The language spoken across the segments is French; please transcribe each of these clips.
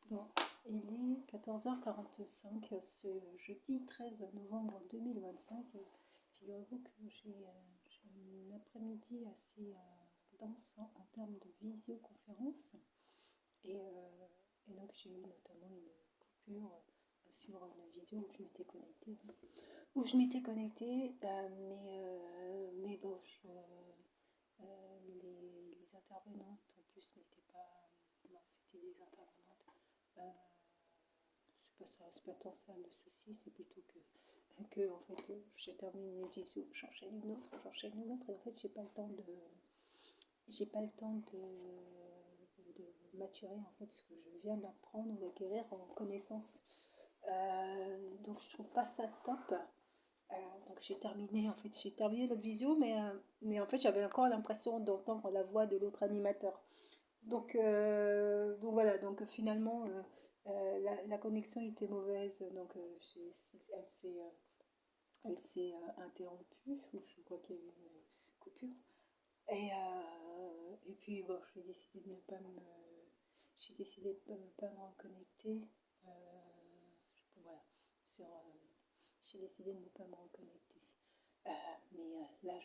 Bon, il est 14h45 ce jeudi 13 novembre 2025. Figurez-vous que j'ai une après-midi assez dense en termes de visioconférence. Et donc j'ai eu notamment une coupure sur une visio où je m'étais connectée. Mais bon, les intervenantes en plus n'étaient pas. Bon, c'était des intervenantes. C'est pas tant ça le souci, c'est plutôt que en fait, j'ai terminé une visio, j'enchaîne une autre, et en fait, j'ai pas le temps de maturer en fait ce que je viens d'apprendre ou d'acquérir en connaissance. Donc je trouve pas ça top. Donc j'ai terminé notre visio, mais en fait j'avais encore l'impression d'entendre la voix de l'autre animateur. Donc voilà, donc finalement la connexion était mauvaise, donc elle s'est interrompue, ou je crois qu'il y a eu une coupure. Et puis bon, j'ai décidé de ne pas me reconnecter. Voilà, j'ai décidé de ne pas me reconnecter. Là,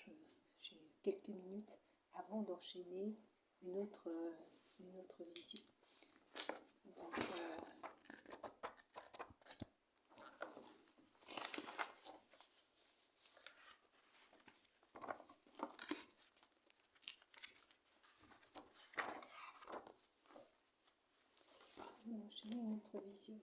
j'ai quelques minutes avant d'enchaîner une autre visite. Donc, enchaîner une autre visio.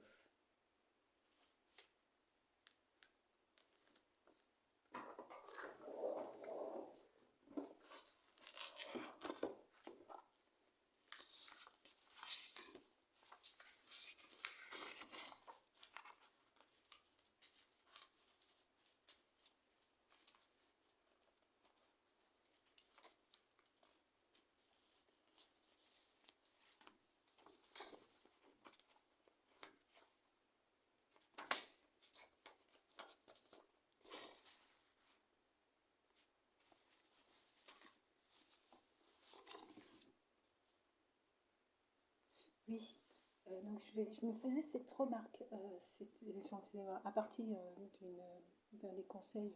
Oui, donc je me faisais cette remarque, j'en faisais à partir d'un des conseils.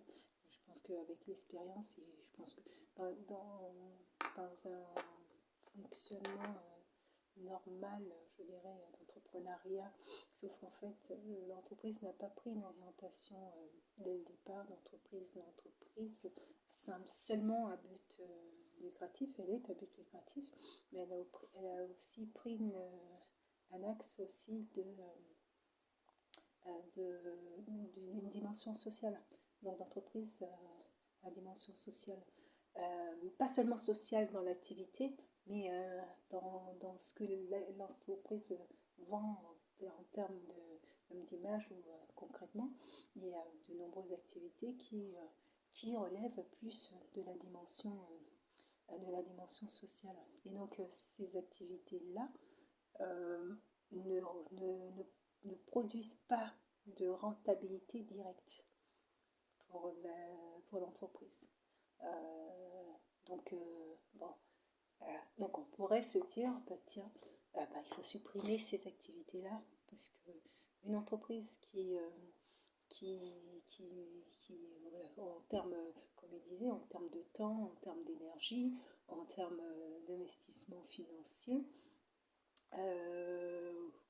Je pense qu'avec l'expérience, et je pense que dans un fonctionnement normal, je dirais, d'entrepreneuriat, sauf qu'en fait, l'entreprise n'a pas pris une orientation dès le départ l'entreprise seulement à but lucratif, elle est à but lucratif, mais elle a aussi pris un axe aussi d'une dimension sociale, donc d'entreprise à dimension sociale. Pas seulement sociale dans l'activité, mais dans ce que l'entreprise vend en termes d'image ou concrètement. Il y a de nombreuses activités qui relèvent plus de la dimension sociale. Et donc ces activités-là ne, ne, ne produisent pas de rentabilité directe pour l'entreprise. Bon, donc on pourrait se dire, bah, tiens, il faut supprimer ces activités-là, parce qu'une entreprise en termes, comme il disait, en termes de temps, en termes d'énergie, en termes d'investissement financier,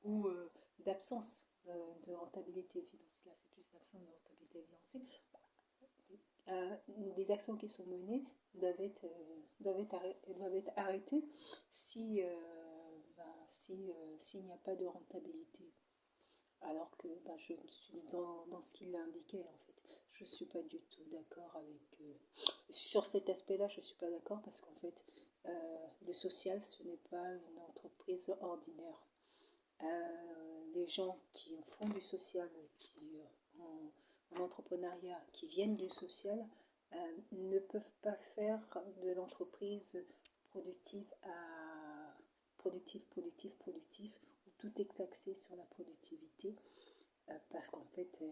ou d'absence de rentabilité financière, là c'est plus l'absence de rentabilité financière, des actions qui sont menées doivent être arrêtées s'il n'y a pas de rentabilité. Alors que je suis dans ce qu'il indiquait en fait. Je ne suis pas du tout d'accord avec. Sur cet aspect-là, je ne suis pas d'accord parce qu'en fait, le social, ce n'est pas une entreprise ordinaire. Les gens qui font du social, qui en entrepreneuriat, qui viennent du social, ne peuvent pas faire de l'entreprise productive productive, où tout est axé sur la productivité. Parce qu'en fait,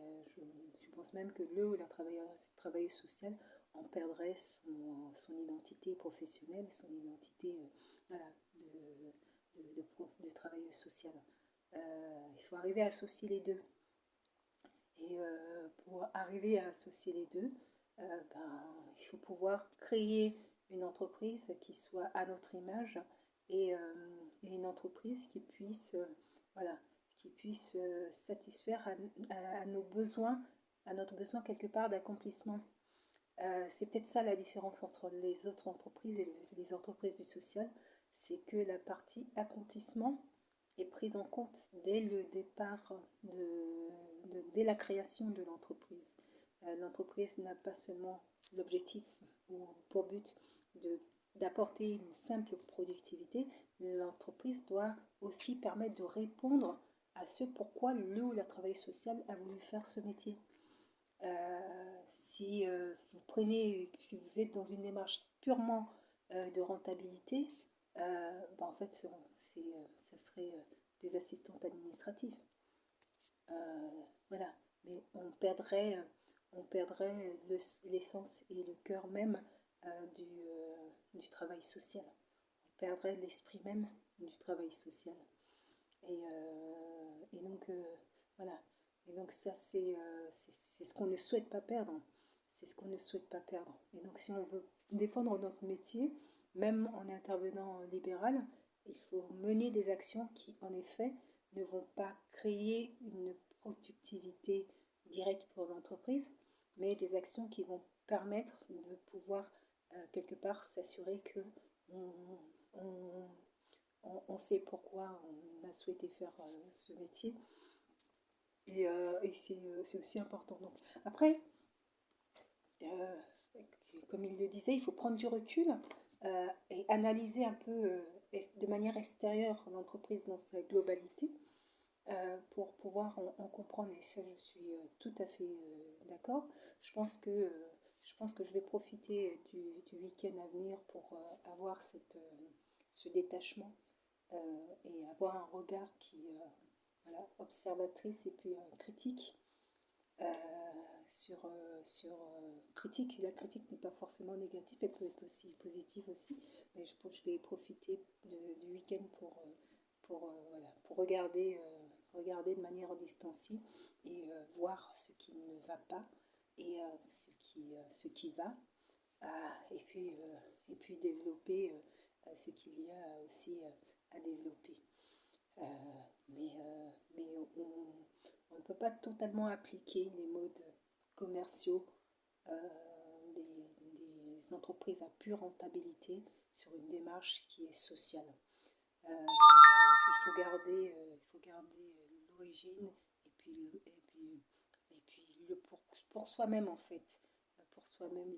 je pense même que le ou la travailleuse sociale en perdrait son identité professionnelle, son identité voilà, de travailleuse sociale. Il faut arriver à associer les deux. Et pour arriver à associer les deux, il faut pouvoir créer une entreprise qui soit à notre image et une entreprise qui puisse, voilà, qui puisse satisfaire à nos besoins, à notre besoin quelque part d'accomplissement. C'est peut-être ça la différence entre les autres entreprises et les entreprises du social, c'est que la partie accomplissement est prise en compte dès le départ, dès la création de l'entreprise. L'entreprise n'a pas seulement l'objectif ou pour but d'apporter une simple productivité, l'entreprise doit aussi permettre de répondre à ce pourquoi le ou la travailleuse sociale a voulu faire ce métier. Si si vous êtes dans une démarche purement de rentabilité, en fait, ça serait des assistantes administratives. Voilà, mais on perdrait l'essence et le cœur même du travail social. On perdrait l'esprit même du travail social. Et donc, voilà. Et donc, ça, c'est ce qu'on ne souhaite pas perdre. C'est ce qu'on ne souhaite pas perdre. Et donc, si on veut défendre notre métier, même en intervenant en libéral, il faut mener des actions qui, en effet, ne vont pas créer une productivité directe pour l'entreprise, mais des actions qui vont permettre de pouvoir, quelque part, s'assurer que on, on sait pourquoi on a souhaité faire ce métier. Et c'est aussi important. Donc, après, euh, comme il le disait, il faut prendre du recul et analyser un peu de manière extérieure l'entreprise dans sa globalité pour pouvoir en comprendre. Et ça, je suis tout à fait d'accord. Je pense que je vais profiter du week-end à venir pour avoir ce détachement et avoir un regard qui, voilà, observatrice et puis critique euh, sur critique. La critique n'est pas forcément négative, elle peut être aussi positive aussi, mais je vais profiter du week-end voilà, pour regarder de manière distanciée et voir ce qui ne va pas et ce qui va, et puis développer ce qu'il y a aussi à développer. Euh, mais on ne peut pas totalement appliquer les modes commerciaux euh, des entreprises à pure rentabilité sur une démarche qui est sociale. Il faut garder l'origine et puis le pour soi-même en fait, pour soi-même,